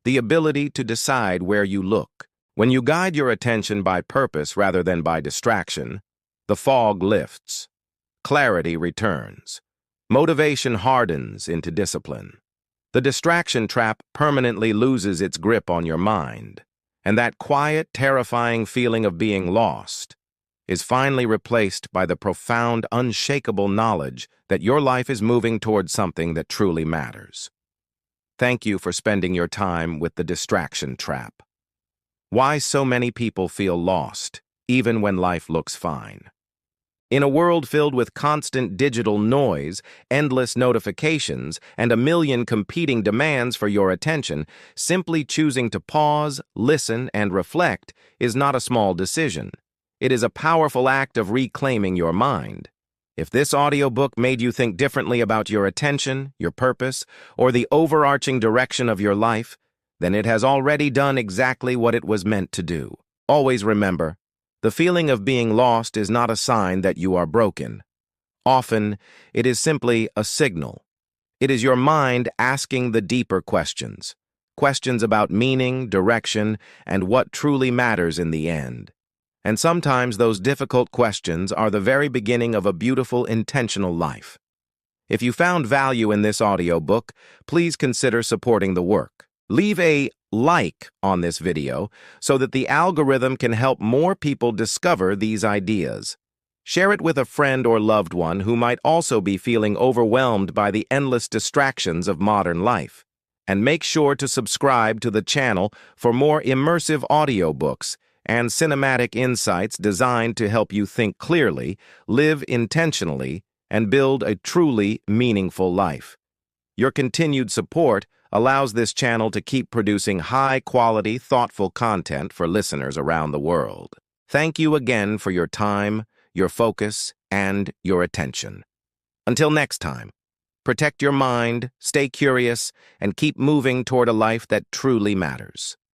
S1: The ability to decide where you look. When you guide your attention by purpose rather than by distraction, the fog lifts. Clarity returns. Motivation hardens into discipline. The distraction trap permanently loses its grip on your mind, and that quiet, terrifying feeling of being lost is finally replaced by the profound, unshakable knowledge that your life is moving towards something that truly matters. Thank you for spending your time with the distraction trap. Why so many people feel lost, even when life looks fine. In a world filled with constant digital noise, endless notifications, and a million competing demands for your attention, simply choosing to pause, listen, and reflect is not a small decision. It is a powerful act of reclaiming your mind. If this audiobook made you think differently about your attention, your purpose, or the overarching direction of your life, then it has already done exactly what it was meant to do. Always remember, the feeling of being lost is not a sign that you are broken. Often, it is simply a signal. It is your mind asking the deeper questions. Questions about meaning, direction, and what truly matters in the end. And sometimes those difficult questions are the very beginning of a beautiful, intentional life. If you found value in this audiobook, please consider supporting the work. Leave a like on this video so that the algorithm can help more people discover these ideas. Share it with a friend or loved one who might also be feeling overwhelmed by the endless distractions of modern life. And make sure to subscribe to the channel for more immersive audiobooks and cinematic insights designed to help you think clearly, live intentionally, and build a truly meaningful life. Your continued support allows this channel to keep producing high-quality, thoughtful content for listeners around the world. Thank you again for your time, your focus, and your attention. Until next time, protect your mind, stay curious, and keep moving toward a life that truly matters.